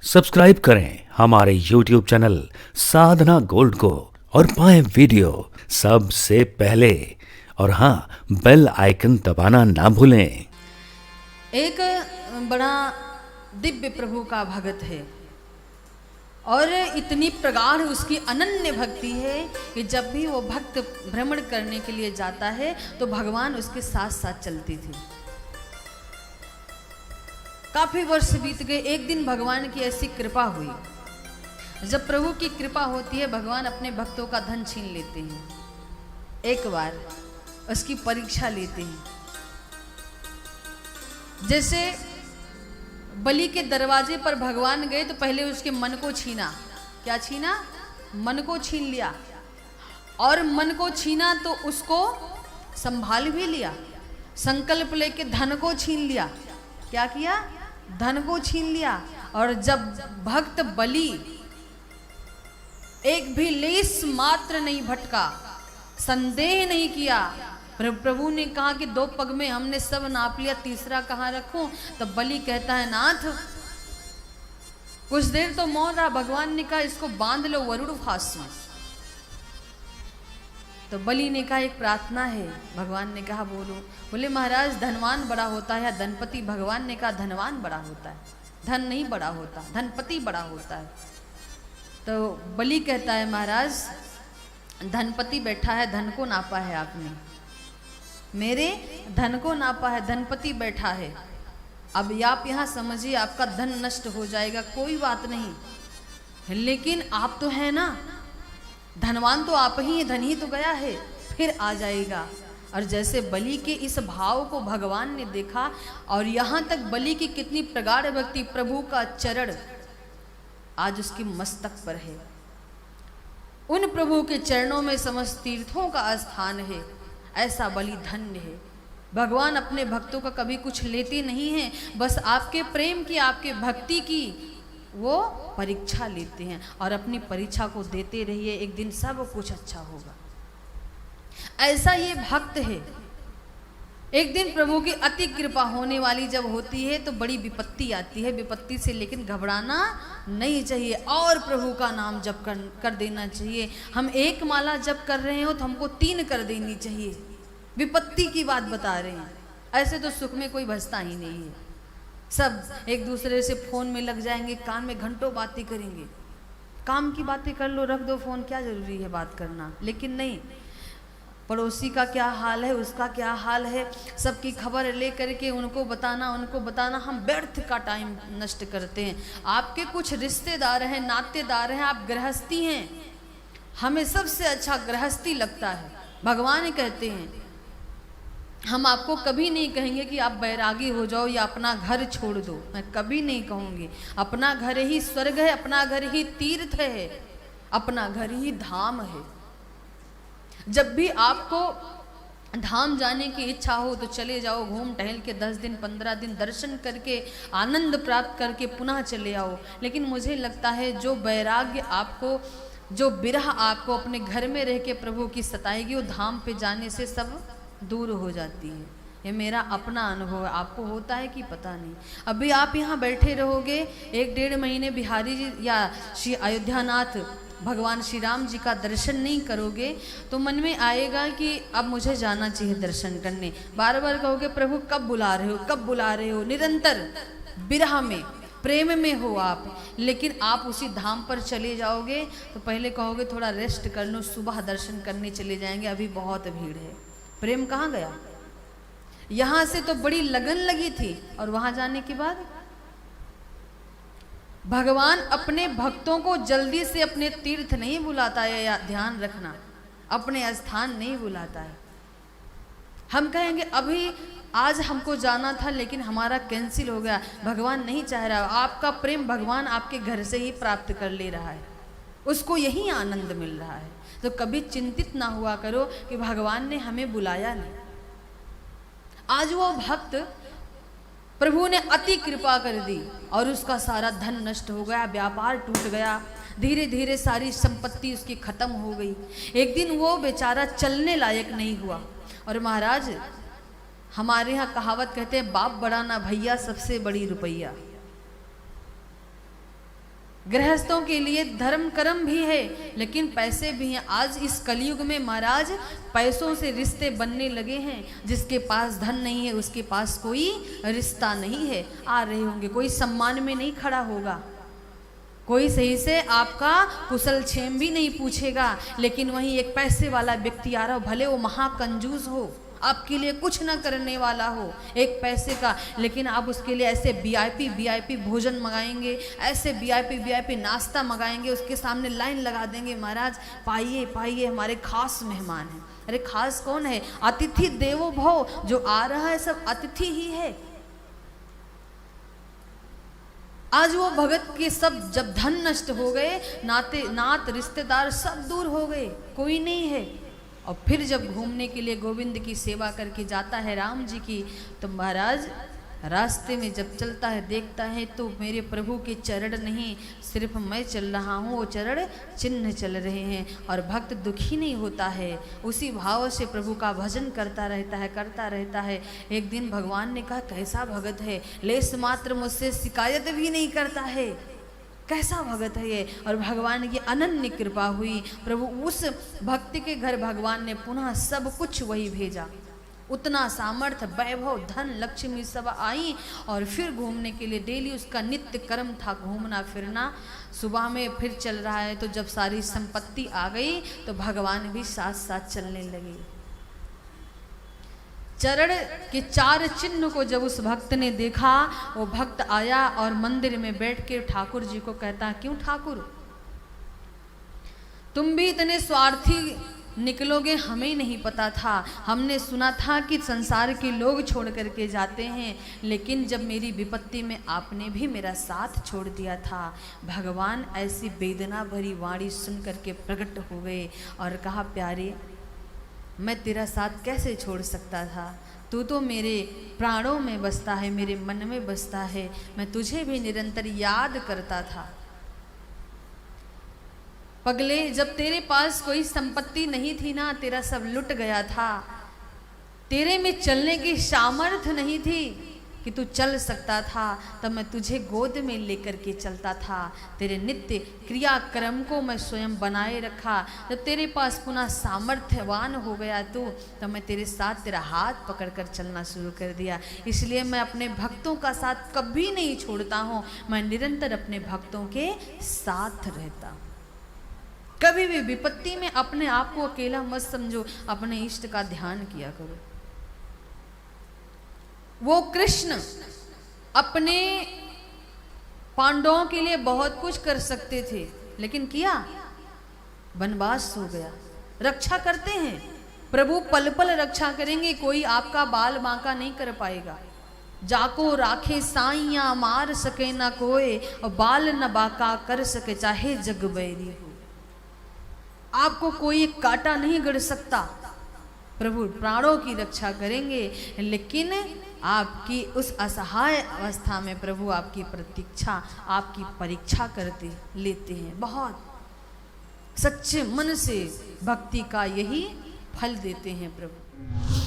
Subscribe करें हमारे YouTube channel साधना gold को और पाएं वीडियो सबसे पहले। और हाँ, बेल आइकन दबाना ना भूलें। एक बड़ा दिव्य प्रभु का भगत है और इतनी प्रगाढ़ उसकी अनन्य भक्ति है कि जब भी वो भक्त भ्रमण करने के लिए जाता है तो भगवान उसके साथ साथ चलते थे। काफी वर्ष बीत गए। एक दिन भगवान की ऐसी कृपा हुई। जब प्रभु की कृपा होती है, भगवान अपने भक्तों का धन छीन लेते हैं। एक बार उसकी परीक्षा लेते हैं। जैसे बलि के दरवाजे पर भगवान गए तो पहले उसके मन को छीना। क्या छीना? मन को छीन लिया। और मन को छीना तो उसको संभाल भी लिया। संकल्प लेके धन को छीन लिया। क्या किया? धन को छीन लिया। और जब भक्त बलि एक भी लेस मात्र नहीं भटका, संदेह नहीं किया, प्रभु ने कहा कि 2 पग में हमने सब नाप लिया, तीसरा कहाँ रखूं? तब बलि कहता है, नाथ कुछ देर तो मौन रहा। भगवान ने कहा इसको बांध लो वरुण फांस में। तो बलि ने कहा एक प्रार्थना है। भगवान ने कहा बोलो। बोले महाराज धनवान बड़ा होता है या धनपति? भगवान ने कहा धनवान बड़ा होता है, धन नहीं बड़ा होता, धनपति बड़ा होता है। तो बलि कहता है महाराज धनपति बैठा है, धन को नापा है आपने, मेरे धन को नापा है, धनपति बैठा है। अब आप यहाँ समझिए आपका धन नष्ट हो जाएगा, कोई बात नहीं, लेकिन आप तो है ना, धनवान तो आप ही हैं, धन ही तो गया है, फिर आ जाएगा। और जैसे बलि के इस भाव को भगवान ने देखा और यहाँ तक बलि की कितनी प्रगाढ़ भक्ति, प्रभु का चरण आज उसके मस्तक पर है। उन प्रभु के चरणों में समस्त तीर्थों का स्थान है। ऐसा बलि धन्य है। भगवान अपने भक्तों का कभी कुछ लेते नहीं हैं, बस आपके प्रेम की, आपके भक्ति की वो परीक्षा लेते हैं और अपनी परीक्षा को देते रहिए, एक दिन सब कुछ अच्छा होगा। ऐसा ये भक्त है। एक दिन प्रभु की अति कृपा होने वाली जब होती है तो बड़ी विपत्ति आती है। विपत्ति से लेकिन घबराना नहीं चाहिए और प्रभु का नाम जप कर देना चाहिए। हम 1 माला जप कर रहे हो तो हमको 3 कर देनी चाहिए। विपत्ति की बात बता रहे हैं। ऐसे तो सुख में कोई बचता ही नहीं है। सब एक दूसरे से फोन में लग जाएंगे, कान में घंटों बातें करेंगे। काम की बातें कर लो, रख दो फोन, क्या जरूरी है बात करना। लेकिन नहीं, पड़ोसी का क्या हाल है, उसका क्या हाल है, सबकी खबर ले करके उनको बताना, हम व्यर्थ का टाइम नष्ट करते हैं। आपके कुछ रिश्तेदार हैं, नातेदार हैं, आप गृहस्थी हैं, हमें सबसे अच्छा गृहस्थी लगता है। भगवान कहते हैं हम आपको कभी नहीं कहेंगे कि आप बैरागी हो जाओ या अपना घर छोड़ दो, मैं कभी नहीं कहूँगी। अपना घर ही स्वर्ग है, अपना घर ही तीर्थ है, अपना घर ही धाम है। जब भी आपको धाम जाने की इच्छा हो तो चले जाओ, घूम टहल के 10 दिन 15 दिन दर्शन करके आनंद प्राप्त करके पुनः चले आओ। लेकिन मुझे लगता है जो वैराग्य आपको, जो विरह आपको अपने घर में रह के प्रभु की सताएगी, वो धाम पे जाने से सब दूर हो जाती है। ये मेरा अपना अनुभव है। आपको होता है कि पता नहीं। अभी आप यहाँ बैठे रहोगे 1-1.5 महीने बिहारी जी या श्री अयोध्यानाथ भगवान श्री राम जी का दर्शन नहीं करोगे तो मन में आएगा कि अब मुझे जाना चाहिए दर्शन करने। बार बार कहोगे प्रभु कब बुला रहे हो, कब बुला रहे हो। निरंतर विरह में, प्रेम में हो आप। लेकिन आप उसी धाम पर चले जाओगे तो पहले कहोगे थोड़ा रेस्ट कर लो, सुबह दर्शन करने चले जाएंगे, अभी बहुत भीड़ है। प्रेम कहाँ गया? यहाँ से तो बड़ी लगन लगी थी और वहां जाने के बाद भगवान अपने भक्तों को जल्दी से अपने तीर्थ नहीं बुलाता है, या ध्यान रखना, अपने स्थान नहीं बुलाता है। हम कहेंगे अभी आज हमको जाना था लेकिन हमारा कैंसिल हो गया, भगवान नहीं चाह रहा। आपका प्रेम भगवान आपके घर से ही प्राप्त कर ले रहा है, उसको यही आनंद मिल रहा है। तो कभी चिंतित ना हुआ करो कि भगवान ने हमें बुलाया नहीं। आज वो भक्त, प्रभु ने अति कृपा कर दी और उसका सारा धन नष्ट हो गया, व्यापार टूट गया, धीरे धीरे सारी संपत्ति उसकी खत्म हो गई। एक दिन वो बेचारा चलने लायक नहीं हुआ। और महाराज हमारे यहाँ कहावत कहते हैं, बाप बड़ा ना भैया, सबसे बड़ी रुपैया। गृहस्थों के लिए धर्म कर्म भी है, लेकिन पैसे भी हैं। आज इस कलयुग में महाराज पैसों से रिश्ते बनने लगे हैं। जिसके पास धन नहीं है उसके पास कोई रिश्ता नहीं है। आ रहे होंगे, कोई सम्मान में नहीं खड़ा होगा, कोई सही से आपका कुशल क्षेम भी नहीं पूछेगा। लेकिन वहीं एक पैसे वाला व्यक्ति आ रहा हो, भले वो महाकंजूस हो, आपके लिए कुछ ना करने वाला हो एक पैसे का, लेकिन आप उसके लिए ऐसे वीआईपी भोजन मंगाएंगे, ऐसे वीआईपी नाश्ता मंगाएंगे, उसके सामने लाइन लगा देंगे, महाराज पाइए पाइए हमारे खास मेहमान हैं। अरे खास कौन है? अतिथि देवो भव, जो आ रहा है सब अतिथि ही है। आज वो भगत के सब जब धन नष्ट हो गए, नात रिश्तेदार सब दूर हो गए, कोई नहीं है। और फिर जब घूमने के लिए गोविंद की सेवा करके जाता है राम जी की, तो महाराज रास्ते में जब चलता है देखता है तो मेरे प्रभु के चरण नहीं, सिर्फ मैं चल रहा हूँ, वो चरण चिन्ह चल रहे हैं। और भक्त दुखी नहीं होता है, उसी भाव से प्रभु का भजन करता रहता है। एक दिन भगवान ने कहा कैसा भगत है, लेस मात्र मुझसे शिकायत भी नहीं करता है, कैसा भगत है ये। और भगवान की अनन्य कृपा हुई, प्रभु उस भक्त के घर भगवान ने पुनः सब कुछ वही भेजा, उतना सामर्थ्य वैभव धन लक्ष्मी सब आई। और फिर घूमने के लिए डेली उसका नित्य कर्म था घूमना फिरना। सुबह में फिर चल रहा है, तो जब सारी संपत्ति आ गई तो भगवान भी साथ साथ चलने लगे। चरण के 4 चिन्ह को जब उस भक्त ने देखा, वो भक्त आया और मंदिर में बैठ के ठाकुर जी को कहता, क्यों ठाकुर तुम भी इतने स्वार्थी निकलोगे, हमें नहीं पता था। हमने सुना था कि संसार के लोग छोड़ करके जाते हैं, लेकिन जब मेरी विपत्ति में आपने भी मेरा साथ छोड़ दिया था। भगवान ऐसी वेदना भरी वाणी सुन करके प्रकट हो गए और कहा, प्यारे मैं तेरा साथ कैसे छोड़ सकता था, तू तो मेरे प्राणों में बसता है, मेरे मन में बसता है, मैं तुझे भी निरंतर याद करता था। पगले, जब तेरे पास कोई संपत्ति नहीं थी ना, तेरा सब लुट गया था, तेरे में चलने की सामर्थ्य नहीं थी कि तू चल सकता था, तब मैं तुझे गोद में लेकर के चलता था। तेरे नित्य क्रियाक्रम को मैं स्वयं बनाए रखा। जब तेरे पास पुनः सामर्थ्यवान हो गया तू, तब मैं तेरे साथ तेरा हाथ पकड़कर चलना शुरू कर दिया। इसलिए मैं अपने भक्तों का साथ कभी नहीं छोड़ता हूँ, मैं निरंतर अपने भक्तों के साथ रहता हूँ। कभी भी विपत्ति में अपने आप को अकेला मत समझो, अपने इष्ट का ध्यान किया करो। वो कृष्ण अपने पांडवों के लिए बहुत कुछ कर सकते थे, लेकिन किया, वनवास हो गया। रक्षा करते हैं प्रभु, पल पल रक्षा करेंगे, कोई आपका बाल बांका नहीं कर पाएगा। जाको राखे साइया मार सके ना कोई, और बाल न बाका कर सके चाहे जग बैरी हो। आपको कोई कांटा नहीं गड़ सकता। प्रभु प्राणों की रक्षा करेंगे, लेकिन आपकी उस असहाय अवस्था में प्रभु आपकी प्रतीक्षा, आपकी परीक्षा करते लेते हैं। बहुत सच्चे मन से भक्ति का यही फल देते हैं प्रभु।